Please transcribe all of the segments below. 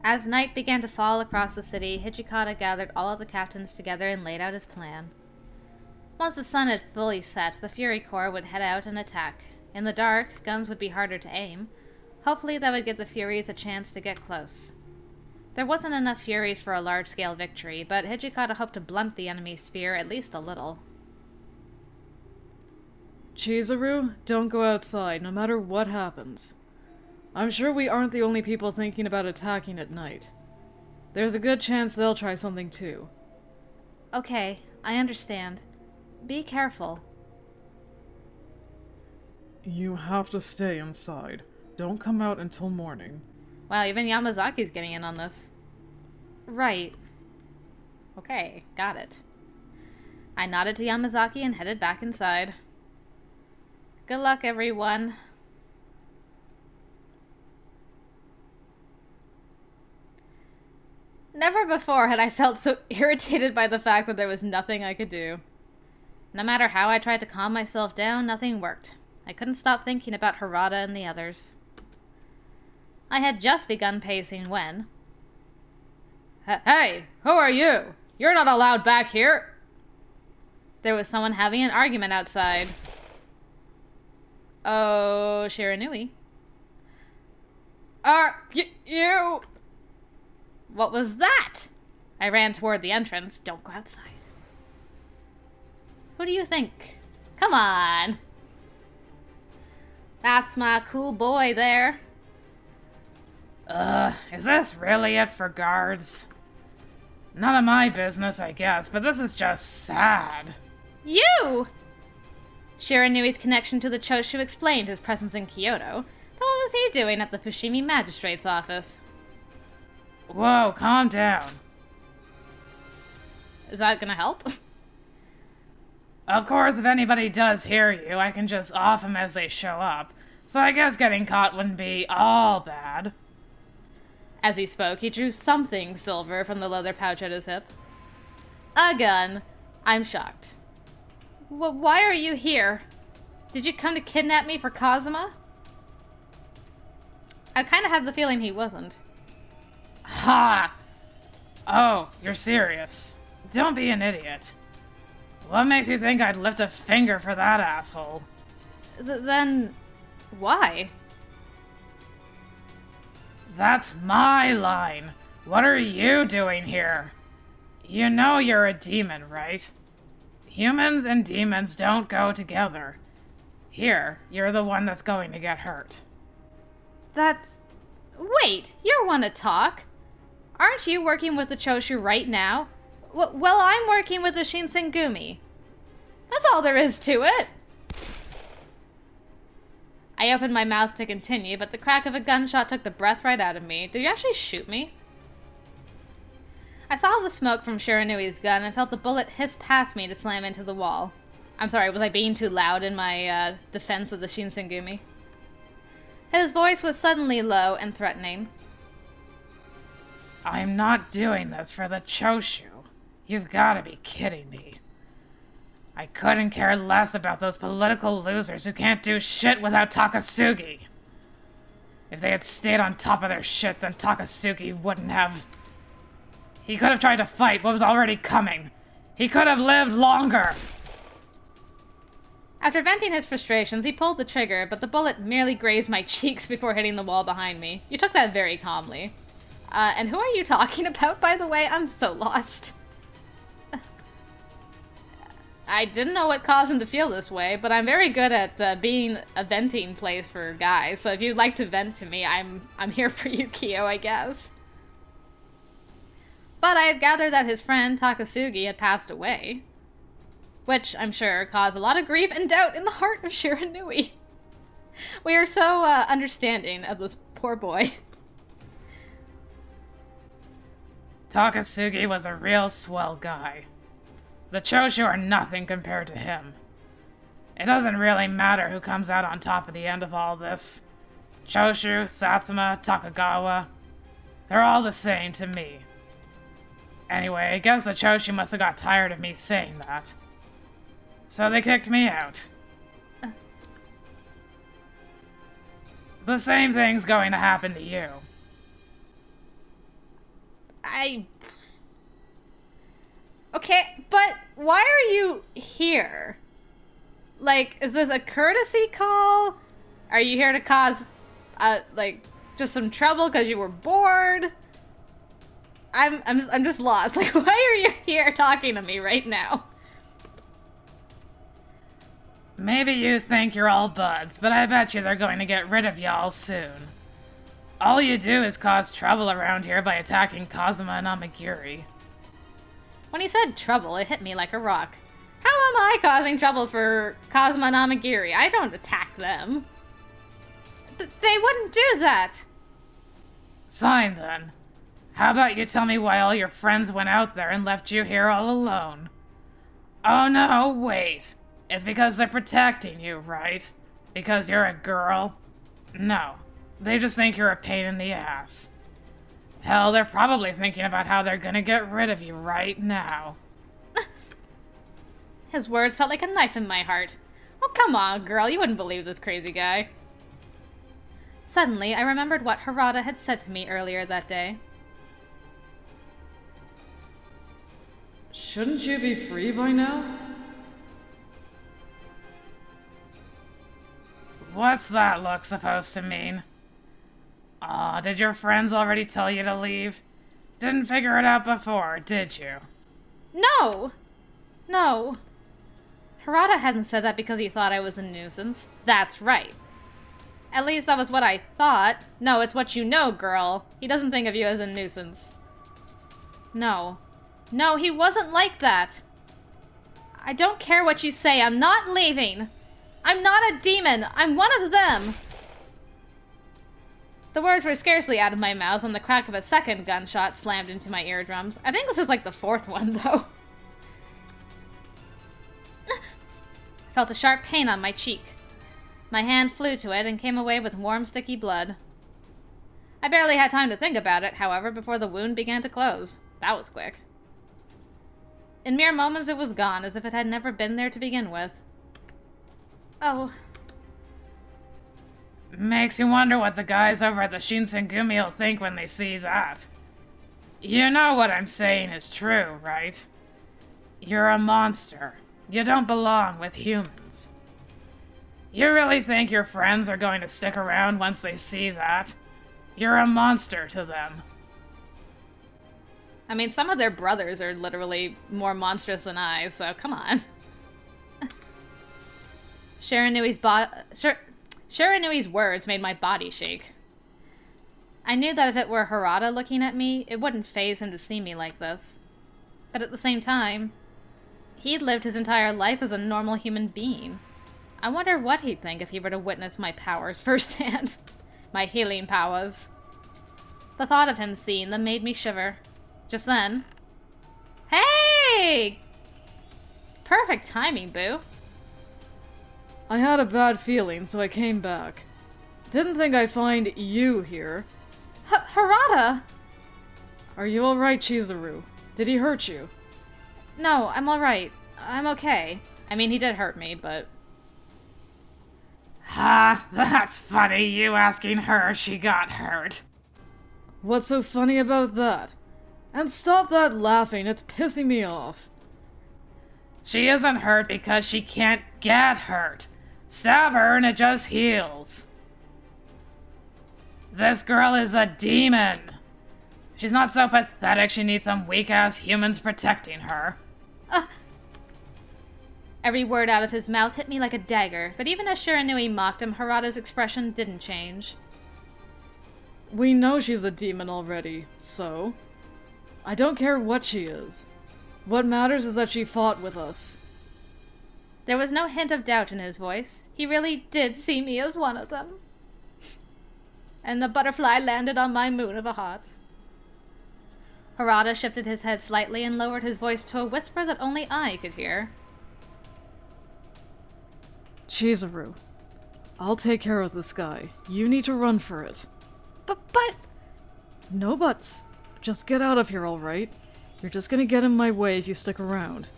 As night began to fall across the city, Hijikata gathered all of the captains together and laid out his plan. Once the sun had fully set, the Fury Corps would head out and attack. In the dark, guns would be harder to aim. Hopefully that would give the Furies a chance to get close. There wasn't enough Furies for a large-scale victory, but Hijikata hoped to blunt the enemy's spear at least a little. Chizuru, don't go outside, no matter what happens. I'm sure we aren't the only people thinking about attacking at night. There's a good chance they'll try something too. Okay, I understand. Be careful. You have to stay inside. Don't come out until morning. Wow, even Yamazaki's getting in on this. Right. Okay, got it. I nodded to Yamazaki and headed back inside. Good luck, everyone. Never before had I felt so irritated by the fact that there was nothing I could do. No matter how I tried to calm myself down, nothing worked. I couldn't stop thinking about Harada and the others. I had just begun pacing when... Hey, who are you? You're not allowed back here! There was someone having an argument outside. Oh, Shiranui. You... What was that? I ran toward the entrance. Don't go outside. Who do you think? Come on. That's my cool boy there. Is this really it for guards? None of my business, I guess, but this is just sad. You! Shiranui's connection to the Choshu explained his presence in Kyoto. But what was he doing at the Fushimi Magistrate's office? Whoa, calm down. Is that gonna help? Of course, if anybody does hear you, I can just off them as they show up. So I guess getting caught wouldn't be all bad. As he spoke, he drew something silver from the leather pouch at his hip. A gun. I'm shocked. Why are you here? Did you come to kidnap me for Kazuma? I kind of had the feeling he wasn't. Ha! Oh, you're serious. Don't be an idiot. What makes you think I'd lift a finger for that asshole? Then... why? That's my line. What are you doing here? You know you're a demon, right? Humans and demons don't go together. Here, you're the one that's going to get hurt. That's... Wait, you're one to talk. Aren't you working with the Choshu right now? Well, I'm working with the Shinsengumi. That's all there is to it. I opened my mouth to continue, but the crack of a gunshot took the breath right out of me. Did you actually shoot me? I saw the smoke from Shiranui's gun and felt the bullet hiss past me to slam into the wall. I'm sorry, was I being too loud in my defense of the Shinsengumi? His voice was suddenly low and threatening. I'm not doing this for the Choshu. You've got to be kidding me. I couldn't care less about those political losers who can't do shit without Takasugi. If they had stayed on top of their shit, then Takasugi wouldn't have... He could have tried to fight what was already coming. He could have lived longer. After venting his frustrations, he pulled the trigger, but the bullet merely grazed my cheeks before hitting the wall behind me. You took that very calmly. And who are you talking about, by the way? I'm so lost. I didn't know what caused him to feel this way, but I'm very good at being a venting place for guys, so if you'd like to vent to me, I'm here for you, Kyo, I guess. But I had gathered that his friend, Takasugi, had passed away. Which, I'm sure, caused a lot of grief and doubt in the heart of Shiranui. We are so understanding of this poor boy. Takasugi was a real swell guy. The Choshu are nothing compared to him. It doesn't really matter who comes out on top at the end of all this. Choshu, Satsuma, Takagawa, they're all the same to me. Anyway, I guess the Choshu must have got tired of me saying that. So they kicked me out. The same thing's going to happen to you. Okay, but why are you here? Like, is this a courtesy call? Are you here to cause, just some trouble because you were bored? I'm just lost. Like, why are you here talking to me right now? Maybe you think you're all buds, but I bet you they're going to get rid of y'all soon. All you do is cause trouble around here by attacking Kazuma and Amagiri. When he said trouble, it hit me like a rock. How am I causing trouble for Kazuma and Amagiri? I don't attack them. They wouldn't do that. Fine then. How about you tell me why all your friends went out there and left you here all alone? Oh no, wait. It's because they're protecting you, right? Because you're a girl? No. They just think you're a pain in the ass. Hell, they're probably thinking about how they're gonna get rid of you right now. His words felt like a knife in my heart. Oh, come on, girl. You wouldn't believe this crazy guy. Suddenly, I remembered what Harada had said to me earlier that day. Shouldn't you be free by now? What's that look supposed to mean? Aw, did your friends already tell you to leave? Didn't figure it out before, did you? No! No. Harada hadn't said that because he thought I was a nuisance. That's right. At least that was what I thought. No, it's what you know, girl. He doesn't think of you as a nuisance. No. No, he wasn't like that. I don't care what you say. I'm not leaving. I'm not a demon. I'm one of them. The words were scarcely out of my mouth when the crack of a second gunshot slammed into my eardrums. I think this is like the fourth one, though. I felt a sharp pain on my cheek. My hand flew to it and came away with warm, sticky blood. I barely had time to think about it, however, before the wound began to close. That was quick. In mere moments it was gone, as if it had never been there to begin with. Oh. Makes you wonder what the guys over at the Shinsengumi will think when they see that. You know what I'm saying is true, right? You're a monster. You don't belong with humans. You really think your friends are going to stick around once they see that? You're a monster to them. I mean, some of their brothers are literally more monstrous than I, so come on. Shiranui's words made my body shake. I knew that if it were Harada looking at me, it wouldn't faze him to see me like this. But at the same time, he'd lived his entire life as a normal human being. I wonder what he'd think if he were to witness my powers firsthand. My healing powers. The thought of him seeing them made me shiver. Just then... Hey! Perfect timing, boo. I had a bad feeling, so I came back. Didn't think I'd find you here. Harada! Are you alright, Chizuru? Did he hurt you? No, I'm alright. I'm okay. I mean, he did hurt me, but... Ha! That's funny, you asking her if she got hurt. What's so funny about that? And stop that laughing, it's pissing me off. She isn't hurt because she can't get hurt. Stab her and it just heals. This girl is a demon. She's not so pathetic she needs some weak-ass humans protecting her. Every word out of his mouth hit me like a dagger, but even as Shiranui mocked him, Harada's expression didn't change. We know she's a demon already, so... I don't care what she is. What matters is that she fought with us. There was no hint of doubt in his voice. He really did see me as one of them. And the butterfly landed on my moon of a heart. Harada shifted his head slightly and lowered his voice to a whisper that only I could hear. Chizuru, I'll take care of this guy. You need to run for it. But... No buts. Just get out of here, alright? You're just gonna get in my way if you stick around.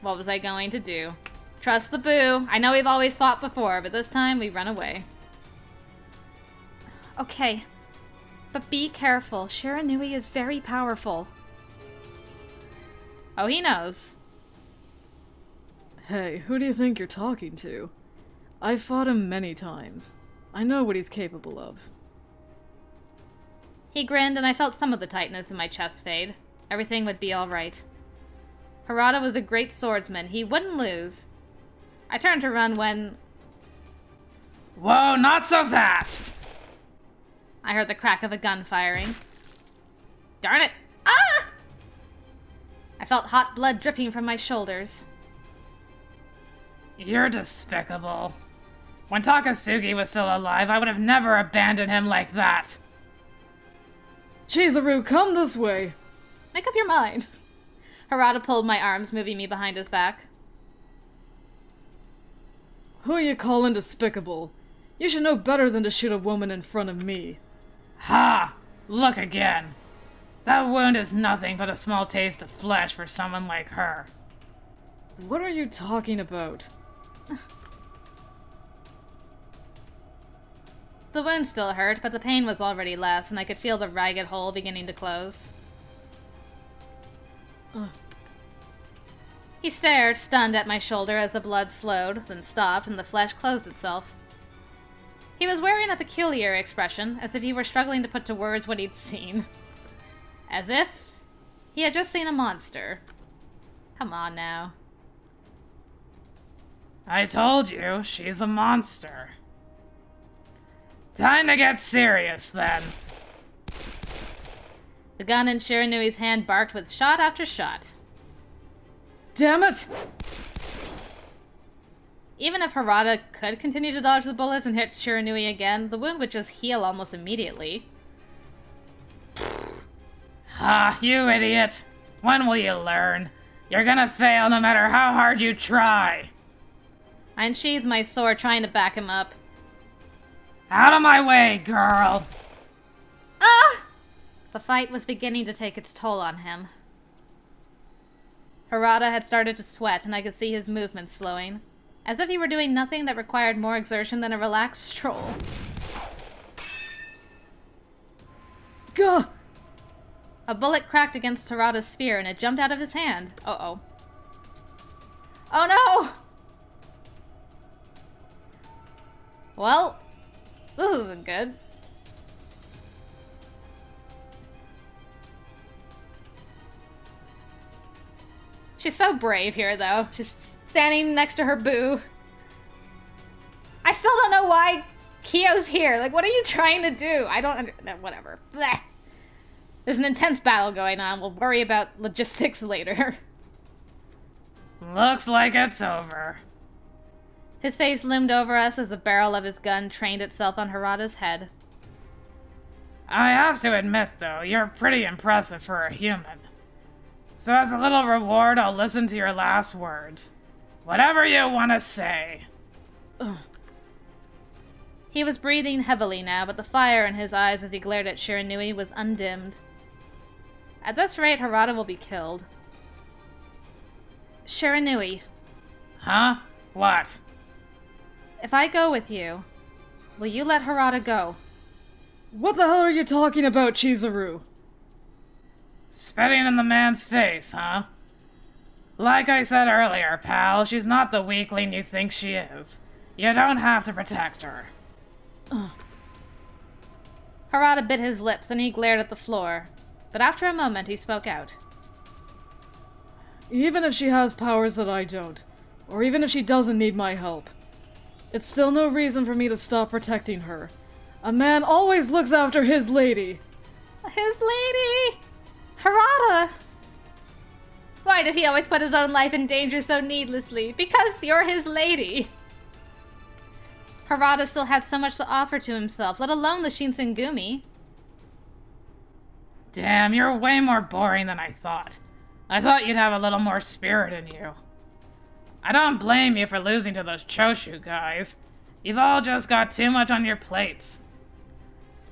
What was I going to do? Trust the boo. I know we've always fought before, but this time we run away. Okay. But be careful. Shiranui is very powerful. Oh, he knows. Hey, who do you think you're talking to? I've fought him many times. I know what he's capable of. He grinned, and I felt some of the tightness in my chest fade. Everything would be alright. Harada was a great swordsman. He wouldn't lose. I turned to run when... Whoa, not so fast! I heard the crack of a gun firing. Darn it! Ah! I felt hot blood dripping from my shoulders. You're despicable. When Takasugi was still alive, I would have never abandoned him like that. Chizuru, come this way! Make up your mind. Harada pulled my arms, moving me behind his back. Who you callin' despicable? You should know better than to shoot a woman in front of me. Ha! Look again. That wound is nothing but a small taste of flesh for someone like her. What are you talking about? The wound still hurt, but the pain was already less, and I could feel the ragged hole beginning to close. He stared, stunned, at my shoulder as the blood slowed, then stopped, and the flesh closed itself. He was wearing a peculiar expression, as if he were struggling to put to words what he'd seen. As if he had just seen a monster. Come on now. I told you, she's a monster. Time to get serious, then. The gun in Shiranui's hand barked with shot after shot. Damn it! Even if Harada could continue to dodge the bullets and hit Shiranui again, the wound would just heal almost immediately. Ah, you idiot. When will you learn? You're gonna fail no matter how hard you try. I unsheathed my sword, trying to back him up. Out of my way, girl! Ah! The fight was beginning to take its toll on him. Harada had started to sweat, and I could see his movements slowing, as if he were doing nothing that required more exertion than a relaxed stroll. Gah! A bullet cracked against Harada's spear, and it jumped out of his hand. Uh-oh. Oh no! Well, this isn't good. She's so brave here, though. Just standing next to her boo. I still don't know why Kyo's here. Like, what are you trying to do? I don't whatever. Blech. There's an intense battle going on. We'll worry about logistics later. Looks like it's over. His face loomed over us as the barrel of his gun trained itself on Harada's head. I have to admit, though, you're pretty impressive for a human. So as a little reward, I'll listen to your last words. Whatever you want to say. Ugh. He was breathing heavily now, but the fire in his eyes as he glared at Shiranui was undimmed. At this rate, Harada will be killed. Shiranui. Huh? What? If I go with you, will you let Harada go? What the hell are you talking about, Chizuru? Spitting in the man's face, huh? Like I said earlier, pal, she's not the weakling you think she is. You don't have to protect her. Harada bit his lips and he glared at the floor, but after a moment he spoke out. Even if she has powers that I don't, or even if she doesn't need my help, it's still no reason for me to stop protecting her. A man always looks after his lady. His lady! Harada! Why did he always put his own life in danger so needlessly? Because you're his lady! Harada still had so much to offer to himself, let alone the Shinsengumi. Damn, you're way more boring than I thought. I thought you'd have a little more spirit in you. I don't blame you for losing to those Choshu guys. You've all just got too much on your plates.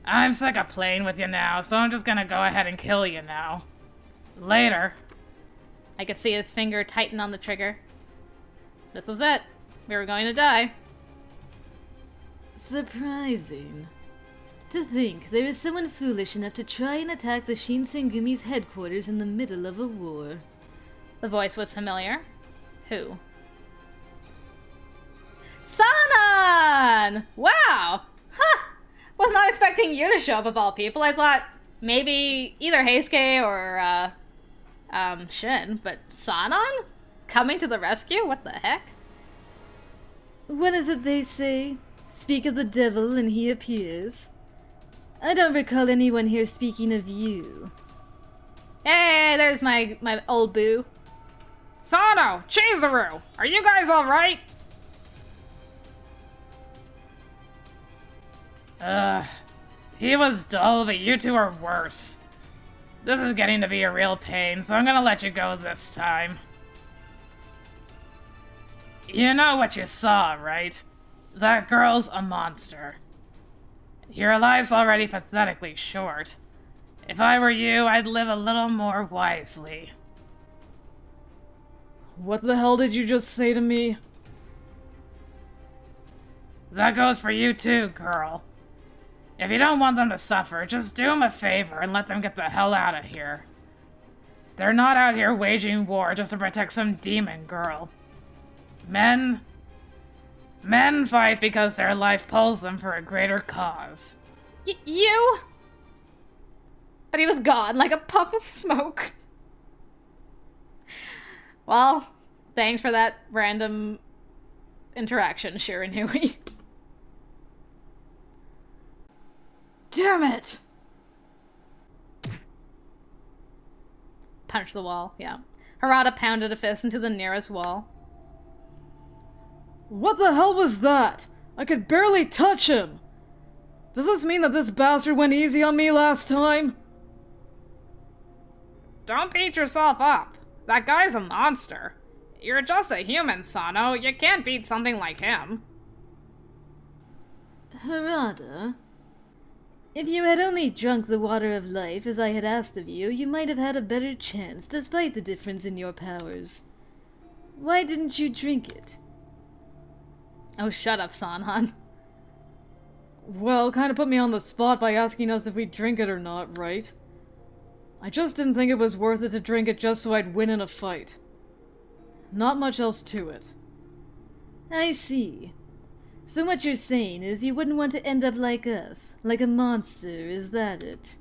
I'm sick of playing with you now, so I'm just gonna go ahead and kill you now. Later. I could see his finger tighten on the trigger. This was it. We were going to die. Surprising. To think there is someone foolish enough to try and attack the Shinsengumi's headquarters in the middle of a war. The voice was familiar. Who? Sanan! Wow! Huh! Was not expecting you to show up of all people. I thought maybe either Heisuke or, Shin, but Sanan? Coming to the rescue? What the heck? What is it they say? Speak of the devil and he appears. I don't recall anyone here speaking of you. Hey, there's my old boo. Sano! Chizuru! Are you guys alright? He was dull, but you two are worse. This is getting to be a real pain, so I'm gonna let you go this time. You know what you saw, right? That girl's a monster. Your life's already pathetically short. If I were you, I'd live a little more wisely. What the hell did you just say to me? That goes for you too, girl. If you don't want them to suffer, just do them a favor and let them get the hell out of here. They're not out here waging war just to protect some demon girl. Men fight because their life pulls them for a greater cause. You? But he was gone like a puff of smoke. Well, thanks for that random interaction, Shiranui. Damn it! Punch the wall, yeah. Harada pounded a fist into the nearest wall. What the hell was that? I could barely touch him! Does this mean that this bastard went easy on me last time? Don't beat yourself up. That guy's a monster. You're just a human, Sano. You can't beat something like him. Harada, if you had only drunk the water of life as I had asked of you, you might have had a better chance, despite the difference in your powers. Why didn't you drink it? Oh, shut up, Sanan. Well, kinda put me on the spot by asking us if we'd drink it or not, right? I just didn't think it was worth it to drink it just so I'd win in a fight. Not much else to it. I see. So what you're saying is you wouldn't want to end up like us, like a monster, is that it?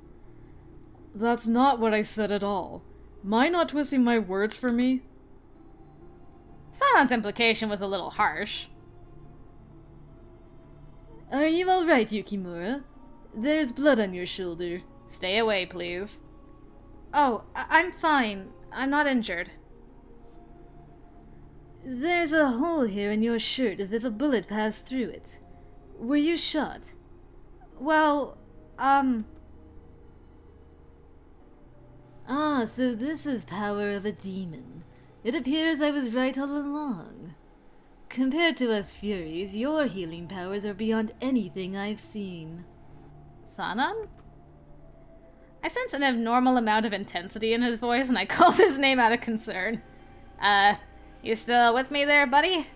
That's not what I said at all. Mind not twisting my words for me? Sanan's implication was a little harsh. Are you alright, Yukimura? There's blood on your shoulder. Stay away, please. Oh, I'm fine. I'm not injured. There's a hole here in your shirt as if a bullet passed through it. Were you shot? Well, Ah, so this is power of a demon. It appears I was right all along. Compared to us Furies, your healing powers are beyond anything I've seen. Sanan? I sense an abnormal amount of intensity in his voice, and I called his name out of concern. You still with me there, buddy?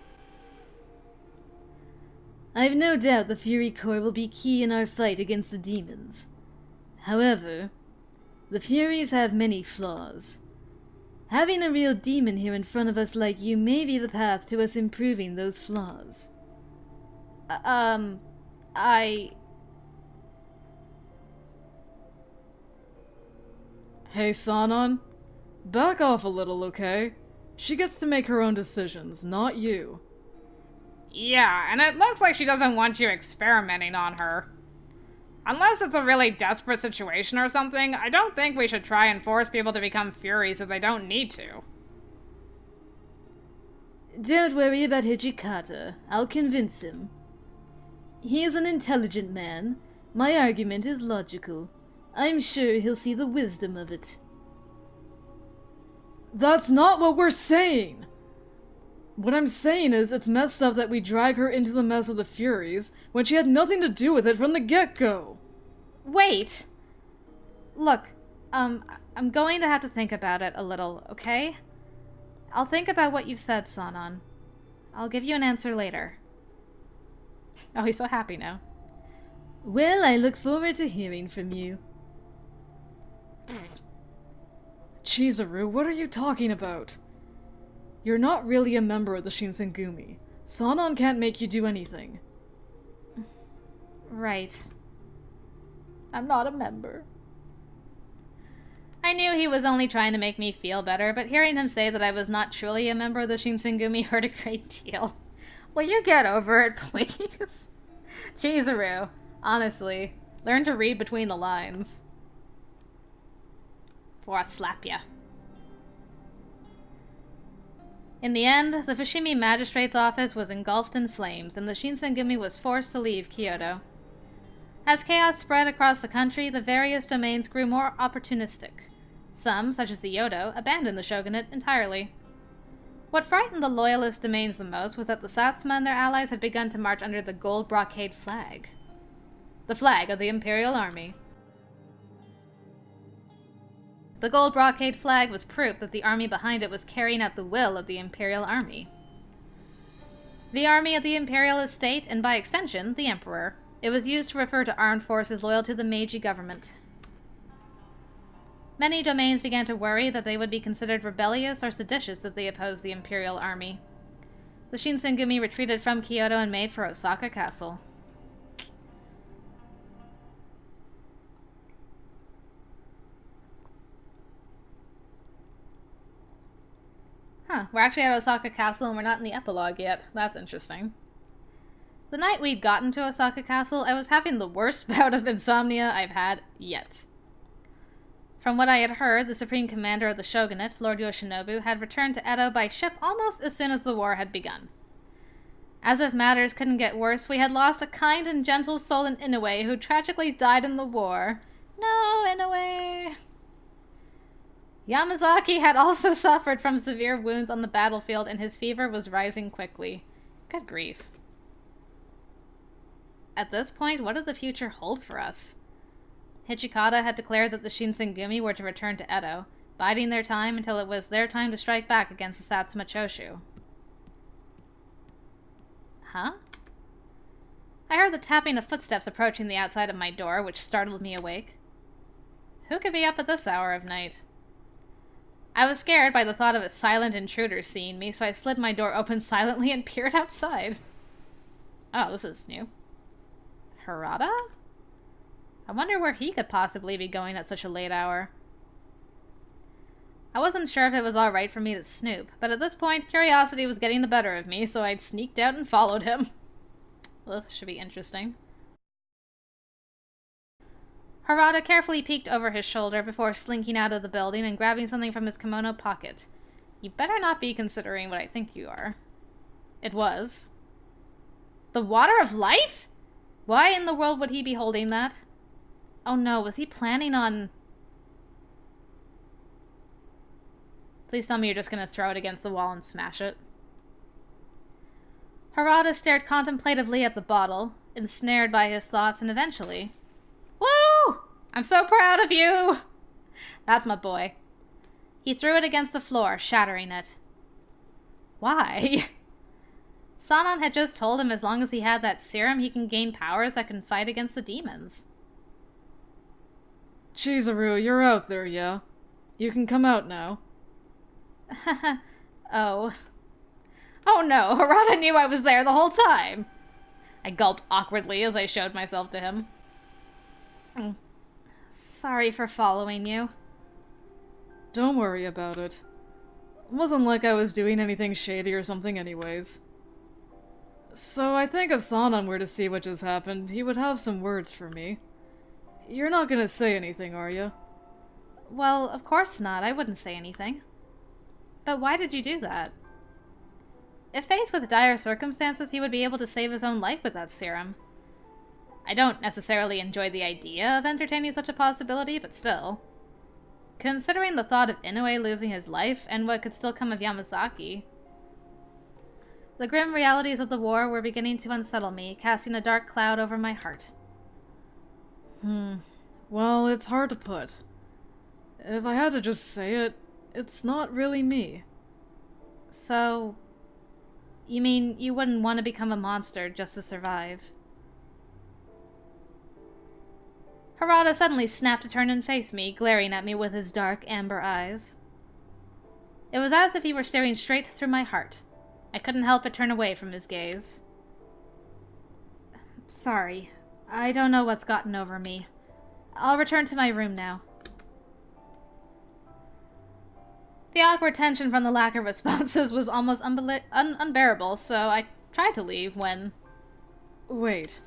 I've no doubt the Fury Corps will be key in our fight against the demons. However, the Furies have many flaws. Having a real demon here in front of us like you may be the path to us improving those flaws. Hey, Sanan. Back off a little, okay? She gets to make her own decisions, not you. Yeah, and it looks like she doesn't want you experimenting on her. Unless it's a really desperate situation or something, I don't think we should try and force people to become Furies if they don't need to. Don't worry about Hijikata. I'll convince him. He is an intelligent man. My argument is logical. I'm sure he'll see the wisdom of it. That's not what we're saying! What I'm saying is, it's messed up that we drag her into the mess of the Furies when she had nothing to do with it from the get-go. Wait! Look, I'm going to have to think about it a little, okay? I'll think about what you've said, Sanan. I'll give you an answer later. Oh, he's so happy now. Well, I look forward to hearing from you. Chizuru, what are you talking about? You're not really a member of the Shinsengumi. Sanon can't make you do anything. Right. I'm not a member. I knew he was only trying to make me feel better, but hearing him say that I was not truly a member of the Shinsengumi hurt a great deal. Will you get over it, please? Chizuru, honestly, learn to read between the lines. Or I'll slap ya. In the end, the Fushimi magistrate's office was engulfed in flames, and the Shinsengumi was forced to leave Kyoto. As chaos spread across the country, the various domains grew more opportunistic. Some, such as the Yodo, abandoned the shogunate entirely. What frightened the loyalist domains the most was that the Satsuma and their allies had begun to march under the gold brocade flag. The flag of the Imperial Army. The gold brocade flag was proof that the army behind it was carrying out the will of the Imperial Army. The army of the Imperial Estate, and by extension, the Emperor. It was used to refer to armed forces loyal to the Meiji government. Many domains began to worry that they would be considered rebellious or seditious if they opposed the Imperial Army. The Shinsengumi retreated from Kyoto and made for Osaka Castle. Huh, we're actually at Osaka Castle and we're not in the epilogue yet. That's interesting. The night we'd gotten to Osaka Castle, I was having the worst bout of insomnia I've had yet. From what I had heard, the supreme commander of the shogunate, Lord Yoshinobu, had returned to Edo by ship almost as soon as the war had begun. As if matters couldn't get worse, we had lost a kind and gentle soul in Inoue who tragically died in the war. No, Inoue! Yamazaki had also suffered from severe wounds on the battlefield, and his fever was rising quickly. Good grief. At this point, what did the future hold for us? Hichikata had declared that the Shinsengumi were to return to Edo, biding their time until it was their time to strike back against the Satsuma Choshu. Huh? I heard the tapping of footsteps approaching the outside of my door, which startled me awake. Who could be up at this hour of night? I was scared by the thought of a silent intruder seeing me, so I slid my door open silently and peered outside. Oh, this is new. Harada? I wonder where he could possibly be going at such a late hour. I wasn't sure if it was alright for me to snoop, but at this point, curiosity was getting the better of me, so I'd sneaked out and followed him. Well, this should be interesting. Harada carefully peeked over his shoulder before slinking out of the building and grabbing something from his kimono pocket. You better not be considering what I think you are. It was. The Water of Life? Why in the world would he be holding that? Oh no, was he planning on... Please tell me you're just going to throw it against the wall and smash it. Harada stared contemplatively at the bottle, ensnared by his thoughts, and eventually... Woo! I'm so proud of you! That's my boy. He threw it against the floor, shattering it. Why? Sanon had just told him as long as he had that serum, he can gain powers that can fight against the demons. Chizuru, you're out there, yeah? You can come out now. Oh. Oh no, Harada knew I was there the whole time! I gulped awkwardly as I showed myself to him. Sorry for following you. Don't worry about it. It wasn't like I was doing anything shady or something anyways. So I think if Sanon were to see what just happened, he would have some words for me. You're not gonna say anything, are you? Well, of course not. I wouldn't say anything. But why did you do that? If faced with dire circumstances, he would be able to save his own life with that serum. I don't necessarily enjoy the idea of entertaining such a possibility, but still. Considering the thought of Inoue losing his life, and what could still come of Yamazaki. The grim realities of the war were beginning to unsettle me, casting a dark cloud over my heart. Well, it's hard to put. If I had to just say it, it's not really me. So... you mean you wouldn't want to become a monster just to survive? Harada suddenly snapped to turn and face me, glaring at me with his dark, amber eyes. It was as if he were staring straight through my heart. I couldn't help but turn away from his gaze. Sorry. I don't know what's gotten over me. I'll return to my room now. The awkward tension from the lack of responses was almost unbearable, so I tried to leave when... Wait.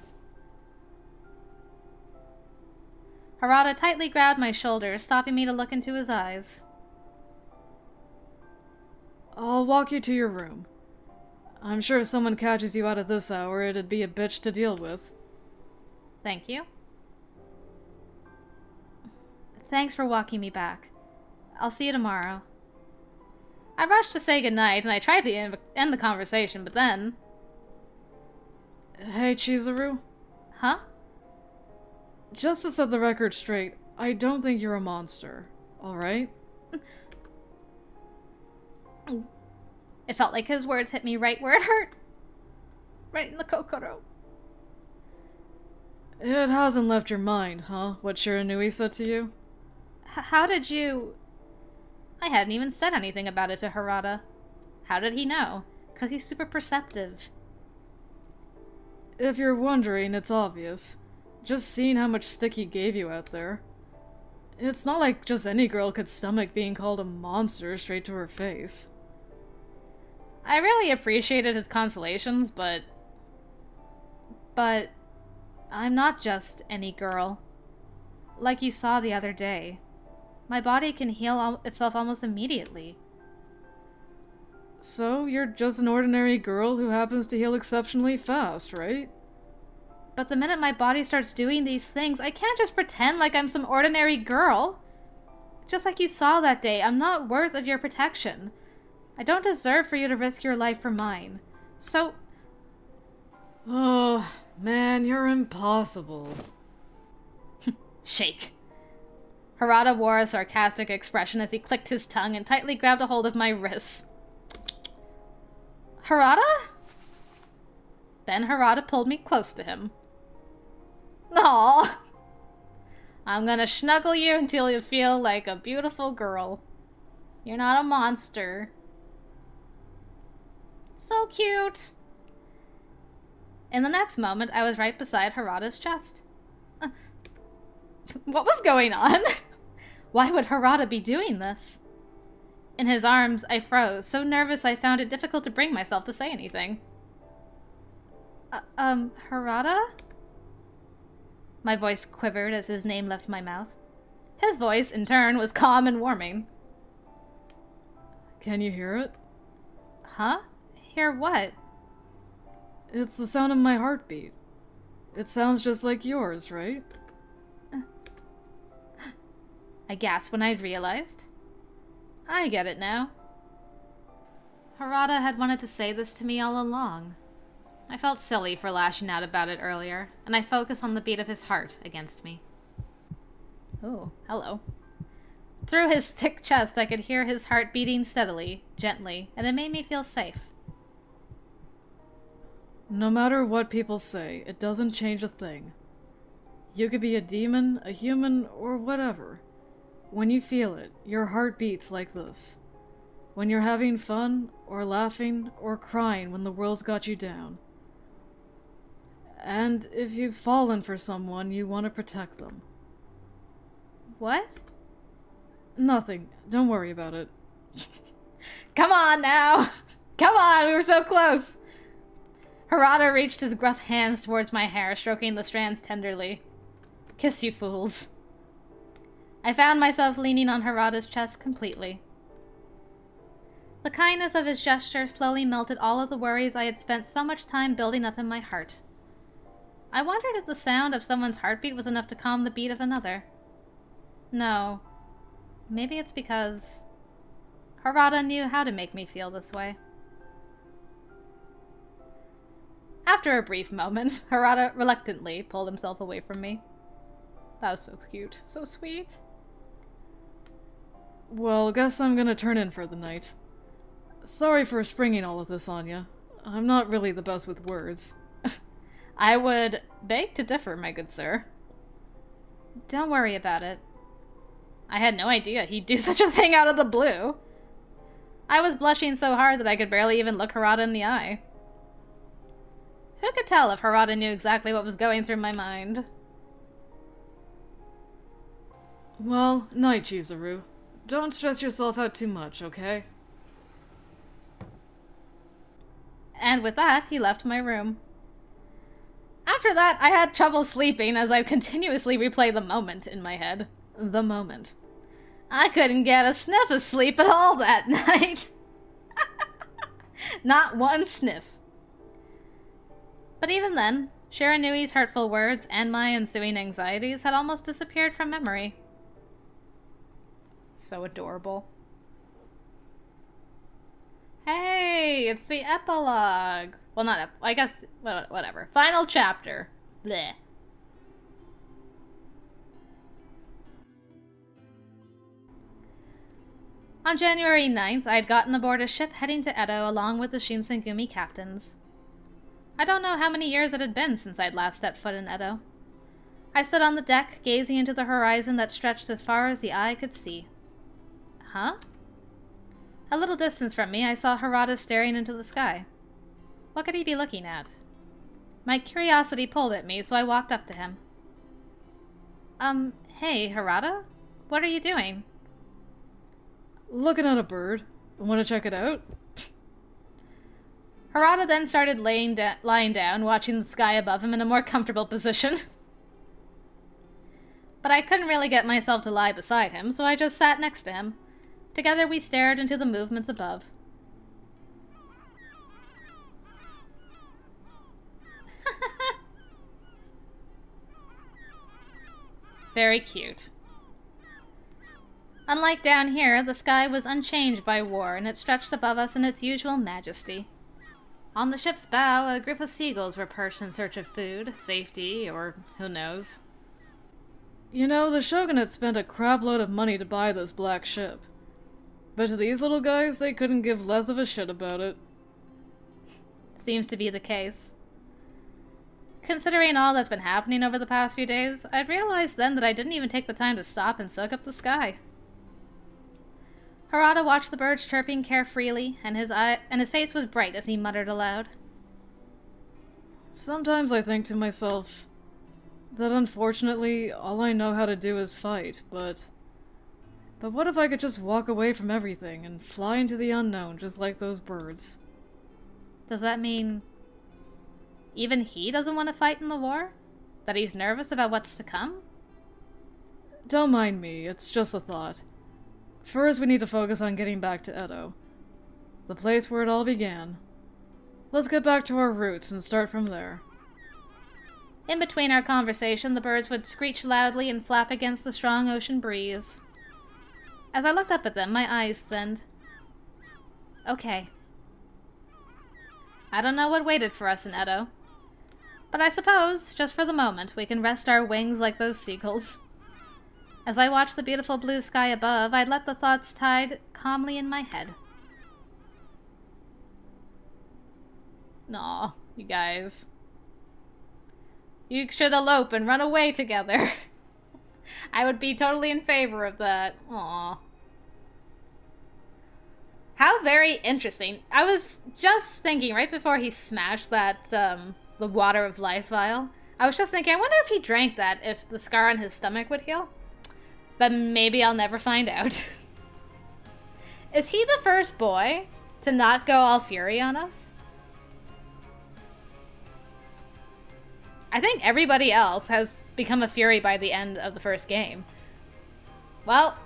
Harada tightly grabbed my shoulder, stopping me to look into his eyes. I'll walk you to your room. I'm sure if someone catches you out at this hour, it'd be a bitch to deal with. Thank you. Thanks for walking me back. I'll see you tomorrow. I rushed to say goodnight, and I tried to end the conversation, but then... Hey, Chizuru? Huh? Just to set the record straight, I don't think you're a monster, alright? It felt like his words hit me right where it hurt. Right in the kokoro. It hasn't left your mind, huh? What Shiranui said to you? How did you... I hadn't even said anything about it to Harada. How did he know? 'Cause he's super perceptive. If you're wondering, it's obvious. Just seeing how much stick he gave you out there. It's not like just any girl could stomach being called a monster straight to her face. I really appreciated his consolations, but I'm not just any girl. Like you saw the other day. My body can heal itself almost immediately. So, you're just an ordinary girl who happens to heal exceptionally fast, right? But the minute my body starts doing these things, I can't just pretend like I'm some ordinary girl. Just like you saw that day, I'm not worth of your protection. I don't deserve for you to risk your life for mine. So... Oh, man, you're impossible. Shake. Harada wore a sarcastic expression as he clicked his tongue and tightly grabbed a hold of my wrists. Harada? Then Harada pulled me close to him. Aww. I'm gonna snuggle you until you feel like a beautiful girl. You're not a monster. So cute. In the next moment, I was right beside Harada's chest. What was going on? Why would Harada be doing this? In his arms, I froze, so nervous I found it difficult to bring myself to say anything. Harada? My voice quivered as his name left my mouth. His voice, in turn, was calm and warming. Can you hear it? Huh? Hear what? It's the sound of my heartbeat. It sounds just like yours, right? I gasped when I'd realized. I get it now. Harada had wanted to say this to me all along. I felt silly for lashing out about it earlier, and I focused on the beat of his heart against me. Oh, hello. Through his thick chest, I could hear his heart beating steadily, gently, and it made me feel safe. No matter what people say, it doesn't change a thing. You could be a demon, a human, or whatever. When you feel it, your heart beats like this. When you're having fun, or laughing, or crying when the world's got you down. And if you've fallen for someone, you want to protect them. What? Nothing. Don't worry about it. Come on now! Come on, we were so close! Harada reached his gruff hands towards my hair, stroking the strands tenderly. Kiss you fools. I found myself leaning on Harada's chest completely. The kindness of his gesture slowly melted all of the worries I had spent so much time building up in my heart. I wondered if the sound of someone's heartbeat was enough to calm the beat of another. No. Maybe it's because Harada knew how to make me feel this way. After a brief moment, Harada reluctantly pulled himself away from me. That was so cute. So sweet. Well, guess I'm gonna turn in for the night. Sorry for springing all of this on you. I'm not really the best with words. I would beg to differ, my good sir. Don't worry about it. I had no idea he'd do such a thing out of the blue. I was blushing so hard that I could barely even look Harada in the eye. Who could tell if Harada knew exactly what was going through my mind? Well, night, Chizuru. Don't stress yourself out too much, okay? And with that, he left my room. After that, I had trouble sleeping as I continuously replay the moment in my head. The moment. I couldn't get a sniff of sleep at all that night. Not one sniff. But even then, Shiranui's hurtful words and my ensuing anxieties had almost disappeared from memory. So adorable. Hey, it's the epilogue. Well, not I guess, whatever. Final chapter. Bleh. On January 9th, I had gotten aboard a ship heading to Edo along with the Shinsengumi captains. I don't know how many years it had been since I'd last stepped foot in Edo. I stood on the deck, gazing into the horizon that stretched as far as the eye could see. Huh? A little distance from me, I saw Harada staring into the sky. What could he be looking at? My curiosity pulled at me, so I walked up to him. Hey, Harada? What are you doing? Looking at a bird. Want to check it out? Harada then started lying down, watching the sky above him in a more comfortable position. But I couldn't really get myself to lie beside him, so I just sat next to him. Together we stared into the movements above. Very cute. Unlike down here, the sky was unchanged by war, and it stretched above us in its usual majesty. On the ship's bow, a group of seagulls were perched in search of food, safety, or who knows. You know, the Shogunate spent a crapload of money to buy this black ship. But to these little guys, they couldn't give less of a shit about it. Seems to be the case. Considering all that's been happening over the past few days, I'd realized then that I didn't even take the time to stop and soak up the sky. Harada watched the birds chirping carefreely, and his face was bright as he muttered aloud. Sometimes I think to myself that unfortunately all I know how to do is fight, but what if I could just walk away from everything and fly into the unknown just like those birds? Does that mean even he doesn't want to fight in the war? That he's nervous about what's to come? Don't mind me, it's just a thought. First, we need to focus on getting back to Edo, the place where it all began. Let's get back to our roots and start from there. In between our conversation, the birds would screech loudly and flap against the strong ocean breeze. As I looked up at them, my eyes thinned. Okay. I don't know what waited for us in Edo, but I suppose, just for the moment, we can rest our wings like those seagulls. As I watched the beautiful blue sky above, I'd let the thoughts tide calmly in my head. Aw, you guys. You should elope and run away together. I would be totally in favor of that. Aw. How very interesting. I was just thinking, right before he smashed that, the water of life vial, I was just thinking, I wonder if he drank that, if the scar on his stomach would heal. But maybe I'll never find out. Is he the first boy to not go all Fury on us? I think everybody else has become a Fury by the end of the first game. Well,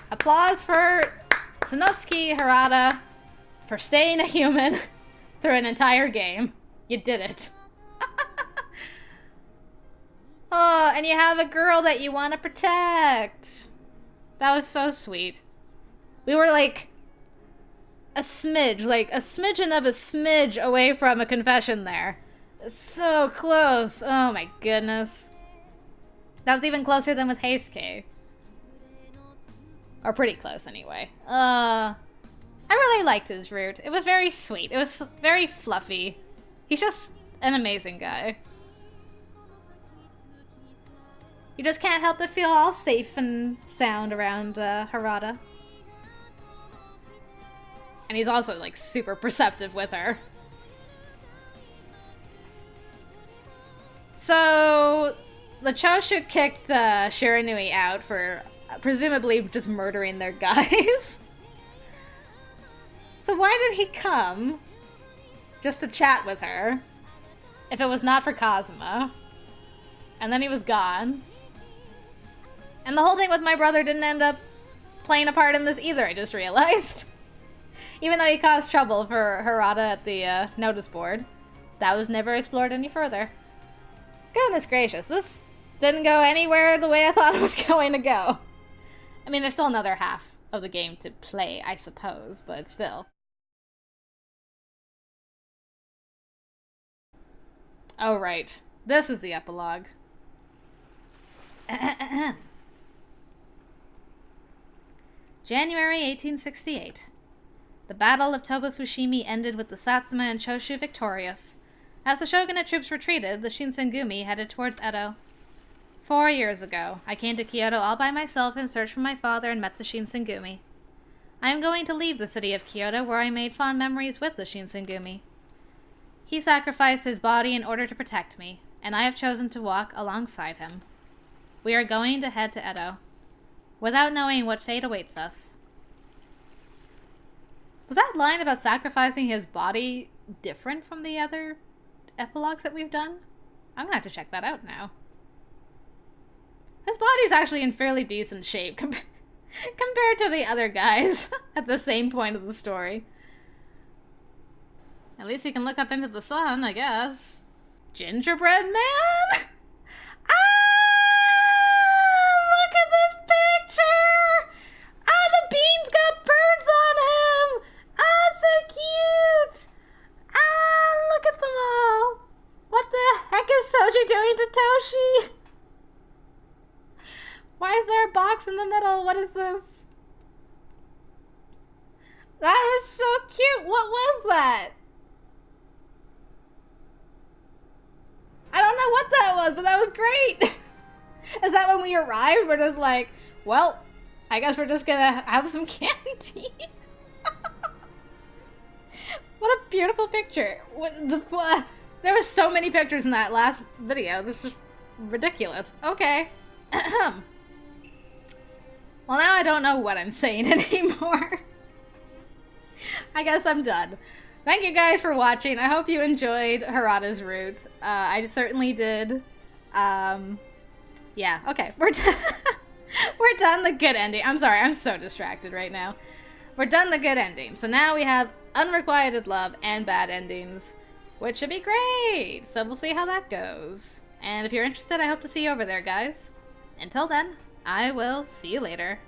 applause for Sanosuke Harada for staying a human through an entire game. You did it. Oh, and you have a girl that you want to protect. That was so sweet. We were like a smidge, like a smidgen of a smidge away from a confession there. So close. Oh my goodness. That was even closer than with Heisuke. Or pretty close anyway. I really liked his route. It was very sweet. It was very fluffy. He's just an amazing guy. You just can't help but feel all safe and sound around Harada. And he's also, like, super perceptive with her. So, the Choshu kicked Shiranui out for presumably just murdering their guys. So why did he come just to chat with her if it was not for Kazuma? And then he was gone. And the whole thing with my brother didn't end up playing a part in this either, I just realized. Even though he caused trouble for Harada at the notice board, that was never explored any further. Goodness gracious, this didn't go anywhere the way I thought it was going to go. I mean, there's still another half of the game to play, I suppose, but still. Oh, right. This is the epilogue. January 1868. The Battle of Toba-Fushimi ended with the Satsuma and Choshu victorious. As the shogunate troops retreated, the Shinsengumi headed towards Edo. 4 years ago, I came to Kyoto all by myself in search for my father and met the Shinsengumi. I am going to leave the city of Kyoto, where I made fond memories with the Shinsengumi. He sacrificed his body in order to protect me, and I have chosen to walk alongside him. We are going to head to Edo, without knowing what fate awaits us. Was that line about sacrificing his body different from the other epilogues that we've done? I'm gonna have to check that out now. His body's actually in fairly decent shape compared to the other guys at the same point of the story. At least he can look up into the sun, I guess. Gingerbread Man? Look at this picture! The beans got birds on him! So cute! Look at them all! What the heck is Soji doing to Toshi? Why is there a box in the middle? What is this? That was so cute! What was that? I don't know what that was, but that was great! Is that when we arrived? We're just like, well, I guess we're just gonna have some candy. What a beautiful picture. There were so many pictures in that last video. This was ridiculous. Okay. Well, now I don't know what I'm saying anymore. I guess I'm done. Thank you guys for watching. I hope you enjoyed Harada's route. I certainly did. Yeah, okay. We're done the good ending. I'm sorry, I'm so distracted right now. We're done the good ending. So now we have unrequited love and bad endings, which should be great. So we'll see how that goes. And if you're interested, I hope to see you over there, guys. Until then, I will see you later.